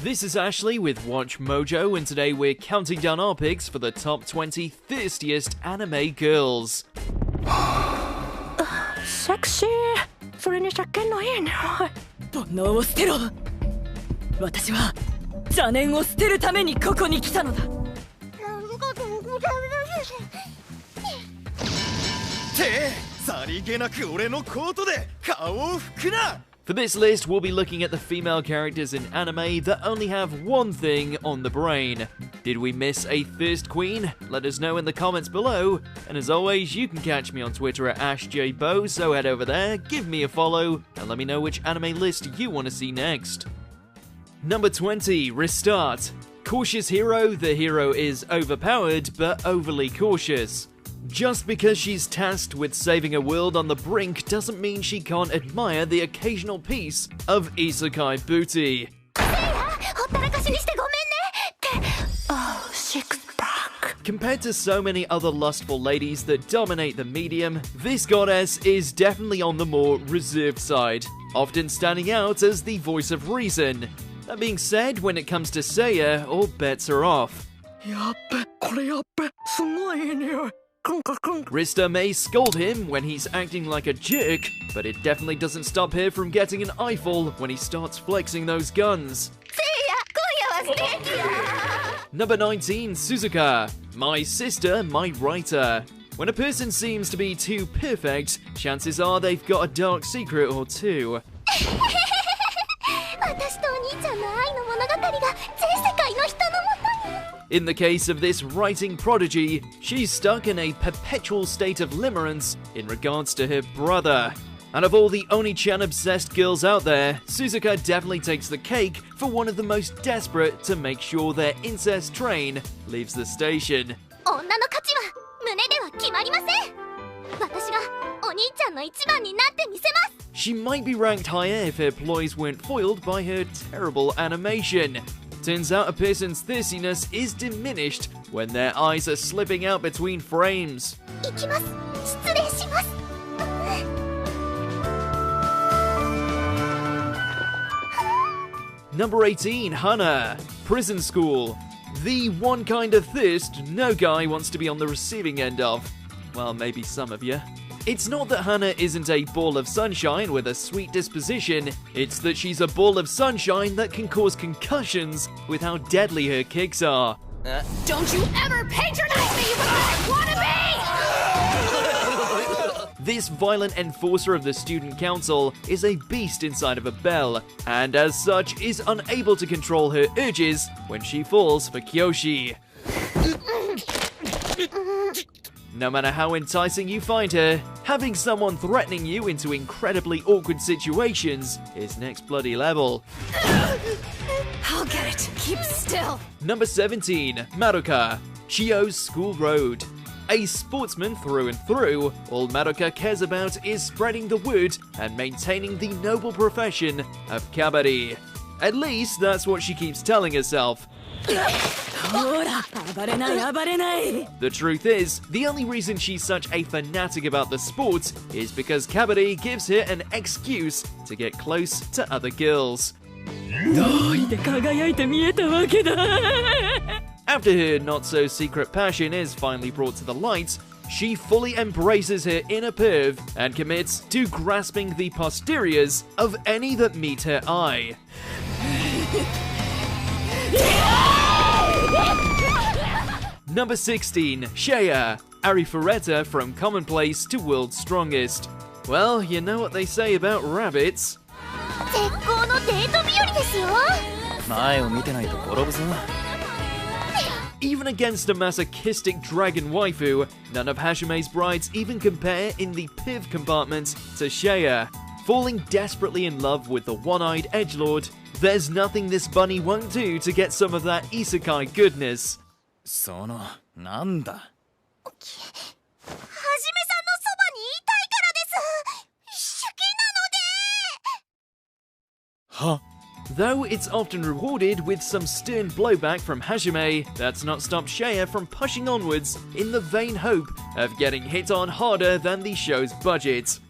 This is Ashley with Watch Mojo, and today we're counting down our picks for the top 20 thirstiest anime girls. Sexy. それに車検のいいね。煩悩を捨てろ。私は邪念を捨てるためにここに来たのだ。さりげなく俺のコートで顔を拭くな。 For this list, we'll be looking at the female characters in anime that only have one thing on the brain. Did we miss a thirst queen? Let us know in the comments below. And as always, you can catch me on Twitter at AshJBo, so head over there, give me a follow, and let me know which anime list you want to see next. Number 20, Restart. Cautious hero, the hero is overpowered but overly cautious. Just because she's tasked with saving a world on the brink doesn't mean she can't admire the occasional piece of isekai booty. Oh, six-pack. Compared to so many other lustful ladies that dominate the medium, this goddess is definitely on the more reserved side, often standing out as the voice of reason. That being said, when it comes to Seiya, all bets are off. Rista may scold him when he's acting like a jerk, but it definitely doesn't stop her from getting an eyeful when he starts flexing those guns. Number 19, Suzuka. My sister, my writer. When a person seems to be too perfect, chances are they've got a dark secret or two. In the case of this writing prodigy, she's stuck in a perpetual state of limerence in regards to her brother. And of all the Oni-chan-obsessed girls out there, Suzuka definitely takes the cake for one of the most desperate to make sure their incest train leaves the station. She might be ranked higher if her ploys weren't foiled by her terrible animation. Turns out a person's thirstiness is diminished when their eyes are slipping out between frames. Number 18, Hana. Prison School. The one kind of thirst no guy wants to be on the receiving end of. Well, maybe some of you. It's not that Hana isn't a ball of sunshine with a sweet disposition, it's that she's a ball of sunshine that can cause concussions with how deadly her kicks are. Don't you ever patronize me with that wannabe! This violent enforcer of the student council is a beast inside of a bell, and as such is unable to control her urges when she falls for Kyoshi. No matter how enticing you find her, having someone threatening you into incredibly awkward situations is next bloody level. I'll get it. Keep still. Number 17, Madoka. Chio's School Road. A sportsman through and through, all Madoka cares about is spreading the word and maintaining the noble profession of kabari. At least that's what she keeps telling herself. The truth is, the only reason she's such a fanatic about the sport is because kabari gives her an excuse to get close to other girls. After her not-so-secret passion is finally brought to the light, she fully embraces her inner perv and commits to grasping the posteriors of any that meet her eye. Number 16, Shea. Arifureta from commonplace to world's strongest. Well, you know what they say about rabbits. Even against a masochistic dragon waifu, none of Hashime's brides even compare in the piv compartment to Shea. Falling desperately in love with the one-eyed edgelord, there's nothing this bunny won't do to get some of that isekai goodness. Huh? Though it's often rewarded with some stern blowback from Hajime, that's not stopped Shea from pushing onwards in the vain hope of getting hit on harder than the show's budget.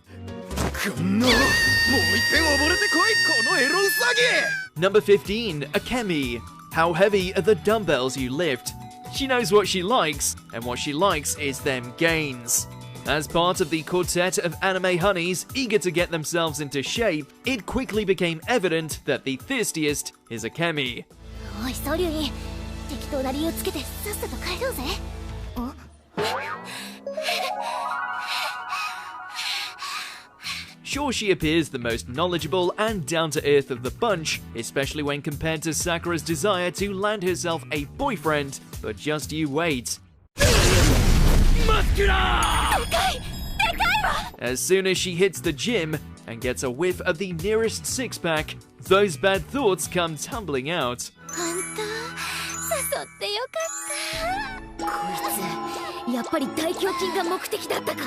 こんなもう一遍溺れてこいこのエロウサギ Number 15, Akemi. How heavy are the dumbbells you lift? She knows what she likes, and what she likes is them gains. As part of the quartet of anime honeys eager to get themselves into shape, it quickly became evident that the thirstiest is Akemi. おい総流員適当な理由つけてさっさと帰ろうぜ。Sure, she appears the most knowledgeable and down-to-earth of the bunch, especially when compared to Sakura's desire to land herself a boyfriend, but just you wait. As soon as she hits the gym and gets a whiff of the nearest six-pack, those bad thoughts come tumbling out. 本当誘ってよかった。こいつやっぱり大胸筋が目的だったか。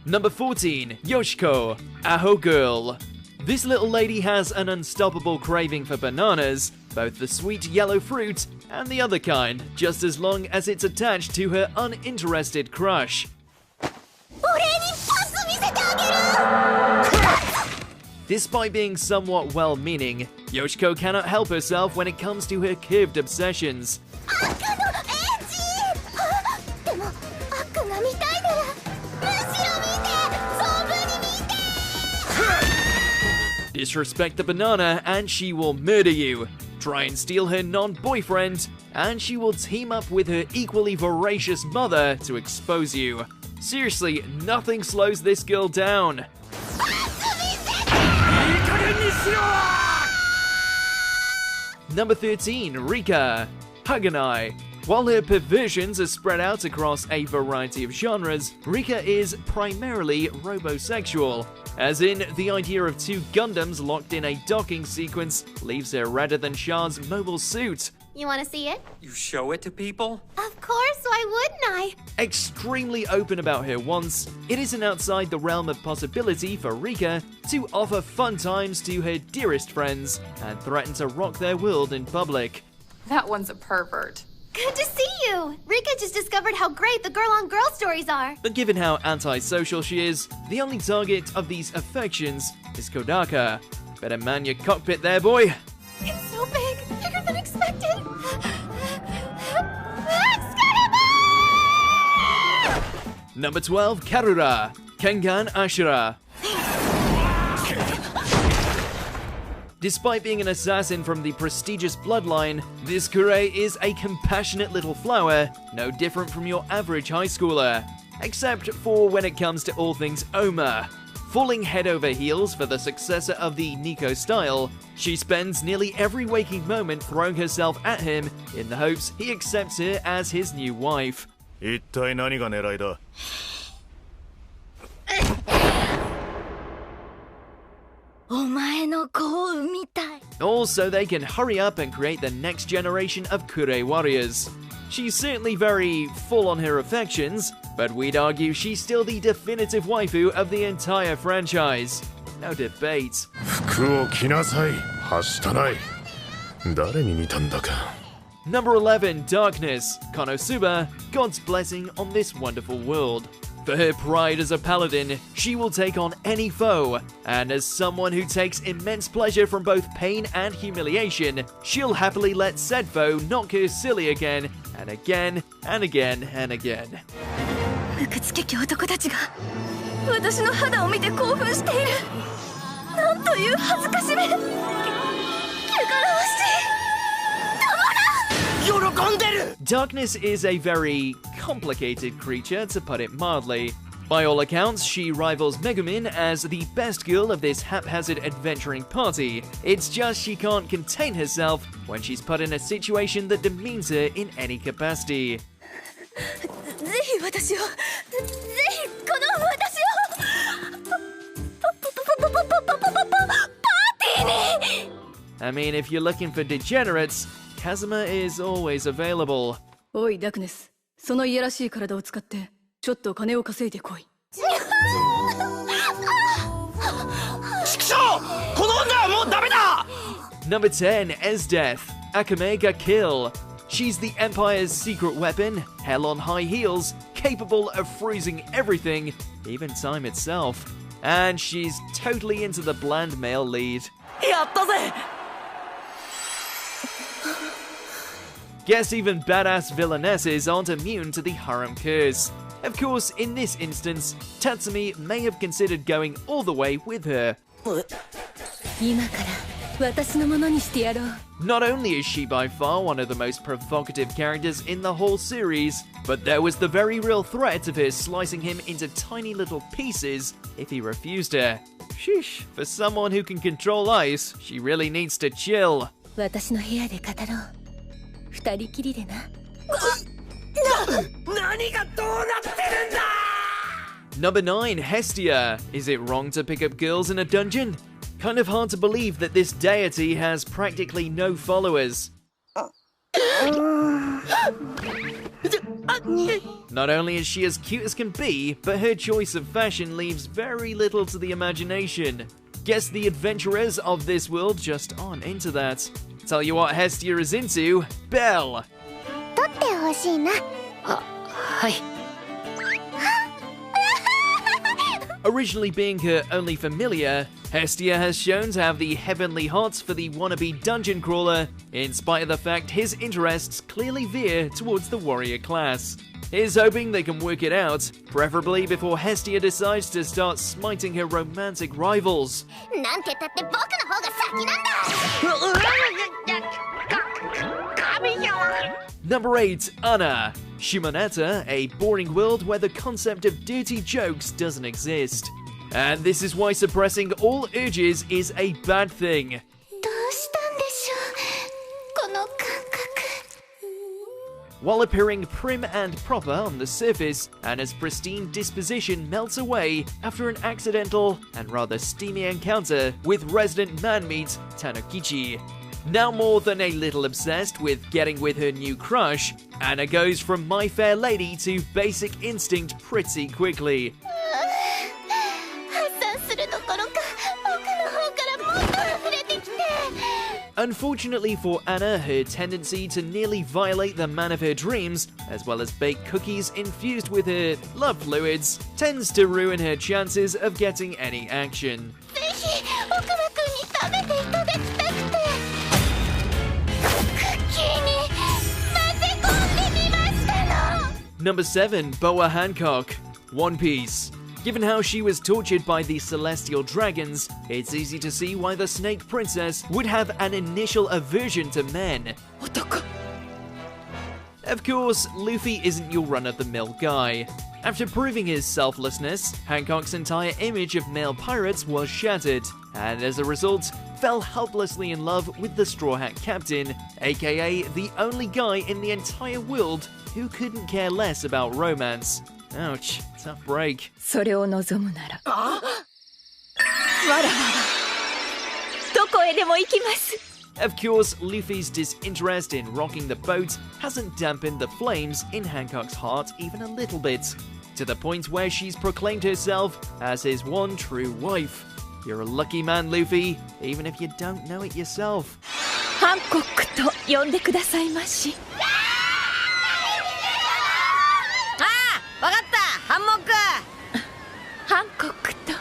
Number 14, Yoshiko, Aho Girl. This little lady has an unstoppable craving for bananas, both the sweet yellow fruit and the other kind, just as long as it's attached to her uninterested crush. 俺にパス見せてあげる。 Despite being somewhat well-meaning, Yoshiko cannot help herself when it comes to her curved obsessions. 赤のエッジ。でも赤が見たいならむしろ見て存分に見て。 Disrespect the banana and she will murder you. Try and steal her non-boyfriend and she will team up with her equally voracious mother to expose you. Seriously, nothing slows this girl down. Number 13, Rika, Haganai. While her perversions are spread out across a variety of genres, Rika is primarily robosexual. As in, the idea of two Gundams locked in a docking sequence leaves her redder than Shah's mobile suit. You want to see it? You show it to people? Of course, why wouldn't I? Extremely open about her wants, it isn't outside the realm of possibility for Rika to offer fun times to her dearest friends and threaten to rock their world in public. That one's a pervert. Good to see you. Rika just discovered how great the girl-on-girl stories are. But given how antisocial she is, the only target of these affections is Kodaka. Better man your cockpit there, boy. It's so big, bigger than expected. Number 12, Karura, Kengan Ashura. Despite being an assassin from the prestigious bloodline, this Kure is a compassionate little flower, no different from your average high schooler. Except for when it comes to all things Oma. Falling head over heels for the successor of the Nico style, she spends nearly every waking moment throwing herself at him in the hopes he accepts her as his new wife. 一体何が狙いだ Also, they can hurry up and create the next generation of Kure warriors. She's certainly very full on her affections, but we'd argue she's still the definitive waifu of the entire franchise. No debate. 服を着なさいはしたない誰に似たんだか Number 11, Darkness, Konosuba, God's blessing on this wonderful world. For her pride as a paladin, she will take on any foe, and as someone who takes immense pleasure from both pain and humiliation, she'll happily let said foe knock her silly again, and again, and again, and again. 無屈けき男たちが私の肌を見て興奮している。なんという恥ずかしめ。汚らわしい。 Darkness is a very complicated creature, to put it mildly. By all accounts, she rivals Megumin as the best girl of this haphazard adventuring party. It's just she can't contain herself when she's put in a situation that demeans her in any capacity. ぜひ私を、ぜひこの私を、パーティーに。 I mean, if you're looking for degenerates, Kazuma is always available. おいダクネス、そのいやらしい体を使ってちょっと金を稼いでこい。ちくしょう！この女はもうダメだ！ Number 10, Esdeath, Akame ga Kill. She's the Empire's secret weapon, hell on high heels, capable of freezing everything, even time itself. And she's totally into the bland male lead. やったぜ Guess even badass villainesses aren't immune to the harem curse. Of course, in this instance, Tatsumi may have considered going all the way with her. 今から私のものにしてやろう Not only is she by far one of the most provocative characters in the whole series, but there was the very real threat of her slicing him into tiny little pieces if he refused her. Sheesh, for someone who can control ice, she really needs to chill. 私の部屋で語ろう二人きりでな 何がどうなってるんだ Number 9, Hestia. Is it wrong to pick up girls in a dungeon? Kind of hard to believe that this deity has practically no followers. Not only is she as cute as can be, but her choice of fashion leaves very little to the imagination. Guess the adventurers of this world just aren't into that. Tell you what Hestia is into, Belle. 取ってほしいなはい Originally being her only familiar, Hestia has shown to have the heavenly hots for the wannabe dungeon crawler, in spite of the fact his interests clearly veer towards the warrior class. Here's hoping they can work it out, preferably before Hestia decides to start smiting her romantic rivals. なんてったって僕の方が先なんだ Number 8, Anna. Shimoneta, a boring world where the concept of dirty jokes doesn't exist. And this is why suppressing all urges is a bad thing. どうしたんでしょうこの感覚 While appearing prim and proper on the surface, Anna's pristine disposition melts away after an accidental and rather steamy encounter with resident man-meat Tanokichi. Now more than a little obsessed with getting with her new crush, Anna goes from My Fair Lady to Basic Instinct pretty quickly. 発散するどころか奥の方からもっと溢れてきて Unfortunately for Anna, her tendency to nearly violate the man of her dreams, as well as bake cookies infused with her love fluids, tends to ruin her chances of getting any action. ぜひ奥間くんに食べていただきたくてクッキーに混ぜ込んでみましたの Number 7, Boa Hancock. One Piece. Given how she was tortured by the celestial dragons, it's easy to see why the Snake Princess would have an initial aversion to men. 男 Of course, Luffy isn't your run-of-the-mill guy. After proving his selflessness, Hancock's entire image of male pirates was shattered, and as a result, fell helplessly in love with the Straw Hat Captain, aka the only guy in the entire world who couldn't care less about romance. Ouch, tough break. それを望むならわらわらどこへでも行きます Of course, Luffy's disinterest in rocking the boat hasn't dampened the flames in Hancock's heart even a little bit, to the point where she's proclaimed herself as his one true wife. You're a lucky man, Luffy, even if you don't know it yourself. ハンコックと呼んでくださいましわかったハンモックハンコックと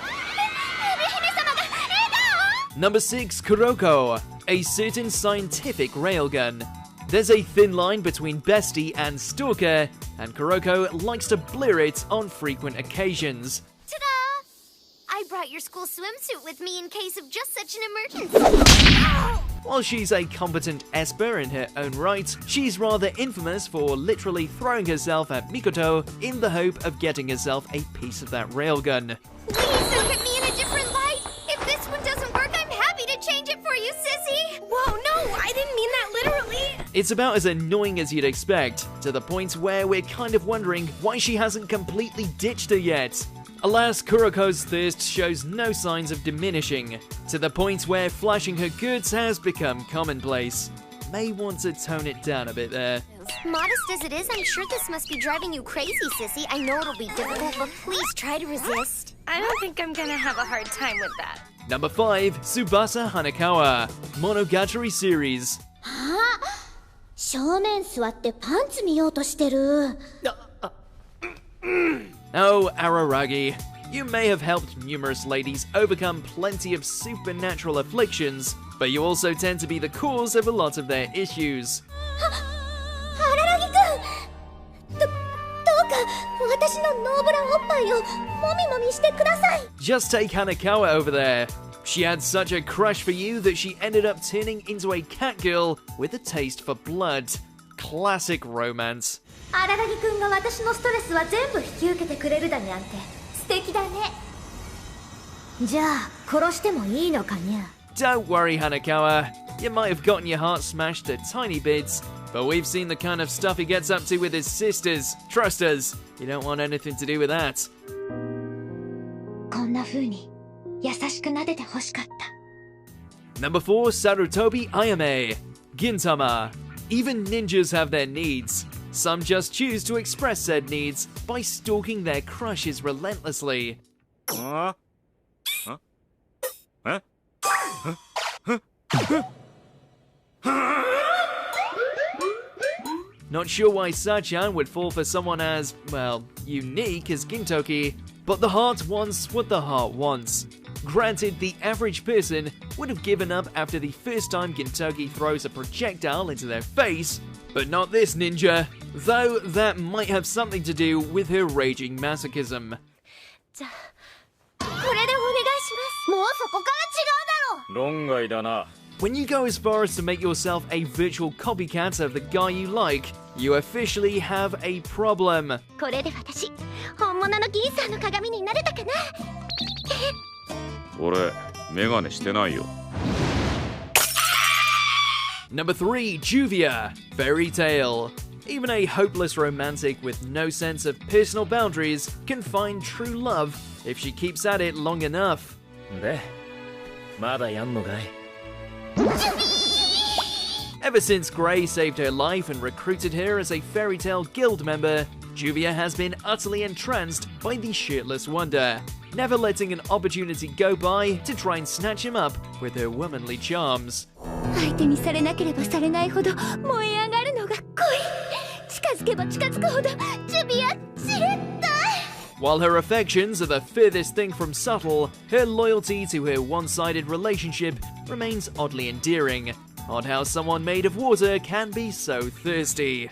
Number 6, Kuroko. A certain scientific railgun. There's a thin line between bestie and stalker, and Kuroko likes to blur it on frequent occasions. Ta-da! I brought your school swimsuit with me in case of just such an emergency. While she's a competent esper in her own right, she's rather infamous for literally throwing herself at Mikoto in the hope of getting herself a piece of that railgun. Please look at me in a different light. If this one doesn't work, I'm happy to change it for you, sissy. Whoa, no, I didn't mean that literally. It's about as annoying as you'd expect, to the point where we're kind of wondering why she hasn't completely ditched her yet. Alas, Kuroko's thirst shows no signs of diminishing, to the point where flashing her goods has become commonplace. May want to tone it down a bit there. Modest as it is, I'm sure this must be driving you crazy, sissy. I know it'll be difficult, but please try to resist. I don't think I'm gonna have a hard time with that. Number 5, Tsubasa Hanekawa. Monogatari series. 正面座ってパンツ見ようとしてる Oh, Araragi. You may have helped numerous ladies overcome plenty of supernatural afflictions, but you also tend to be the cause of a lot of their issues. 荒木くん、どうか私のノーブラおっぱいをもみもみしてください。 Just take Hanakawa over there. She had such a crush for you that she ended up turning into a cat girl with a taste for blood. Classic romance. 荒木くんが私のストレスは全部引き受けてくれるだにゃんて素敵だね。じゃあ殺してもいいのかにゃ。 Don't worry, Hanakawa. You might have gotten your heart smashed to tiny bits, but we've seen the kind of stuff he gets up to with his sisters. Trust us, you don't want anything to do with that. こんな風に優しく撫でて欲しかった。 Number 4, Sarutobi Ayame. Gintama. Even ninjas have their needs. Some just choose to express said needs by stalking their crushes relentlessly. Not sure why Sachan would fall for someone as, well, unique as Gintoki, but the heart wants what the heart wants. Granted, the average person would have given up after the first time Gintoki throws a projectile into their face, but not this ninja, though that might have something to do with her raging masochism. じゃあこれでお願いします。もうそこから違うだろ。論外だな。 When you go as far as to make yourself a virtual copycat of the guy you like, you officially have a problem. これで私本物の銀さんの鏡になれたかな。俺メガネしてないよ。 Number 3, Juvia, Fairy Tale. Even a hopeless romantic with no sense of personal boundaries can find true love if she keeps at it long enough. で、まだやんのかい? Ever since Gray saved her life and recruited her as a Fairy Tale Guild member, Juvia has been utterly entranced by the shirtless wonder, never letting an opportunity go by to try and snatch him up with her womanly charms. 相手にされなければされないほど燃え上がるのが恋。近づけば近づくほどジュビアじれった。 While her affections are the furthest thing from subtle, her loyalty to her one-sided relationship remains oddly endearing. Odd how someone made of water can be so thirsty.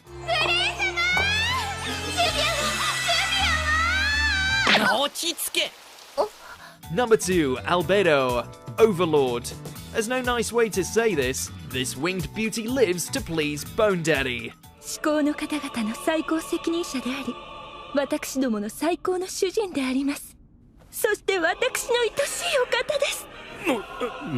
落ち着け。 Number 2, Albedo, Overlord. There's no nice way to say this. This winged beauty lives to please Bone Daddy. 至高の方々の最高責任者であり、私どもの最高の主人であります。そして私の愛しいお方です。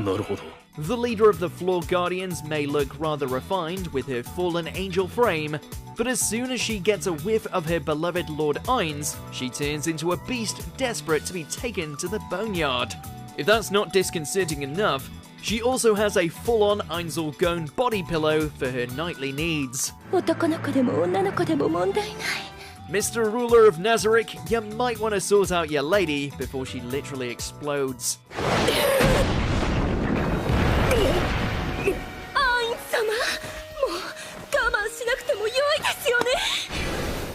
なるほど。 The leader of the Floor Guardians may look rather refined with her fallen angel frame, but as soon as she gets a whiff of her beloved Lord Ainz, she turns into a beast desperate to be taken to the boneyard. If that's not disconcerting enough, she also has a full-on Ainzelgone body pillow for her nightly needs. 男の子でも女の子でも問題ない。 Mr. Ruler of Nazarick, you might want to sort out your lady before she literally explodes. アイン様、もう我慢しなくても良いですよね。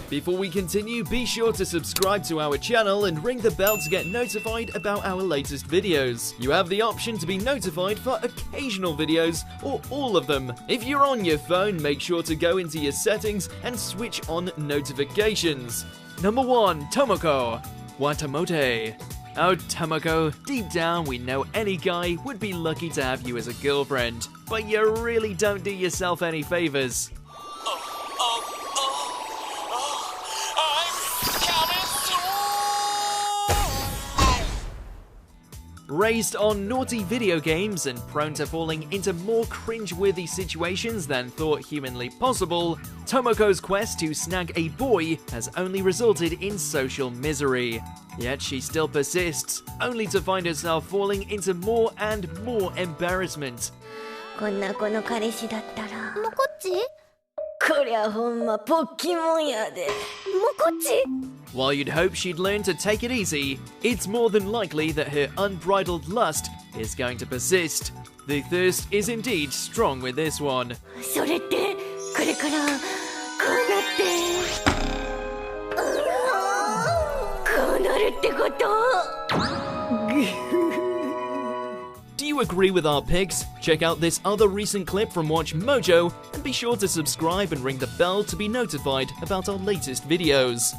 Before we continue, be sure to subscribe to our channel and ring the bell to get notified about our latest videos. You have the option to be notified for occasional videos or all of them. If you're on your phone, make sure to go into your settings and switch on notifications. Number 1, Tomoko, Watamote. Oh, Tomoko, deep down we know any guy would be lucky to have you as a girlfriend, but you really don't do yourself any favors. Raised on naughty video games and prone to falling into more cringe-worthy situations than thought humanly possible, Tomoko's quest to snag a boy has only resulted in social misery. Yet she still persists, only to find herself falling into more and more embarrassment. こんな子の彼氏だったらもこっちこりゃほんまポッキモンやでもこっち While you'd hope she'd learn to take it easy, it's more than likely that her unbridled lust is going to persist. The thirst is indeed strong with this one. それってこれからこうなってこうなるってここと。 Do you agree with our picks? Check out this other recent clip from Watch Mojo and be sure to subscribe and ring the bell to be notified about our latest videos.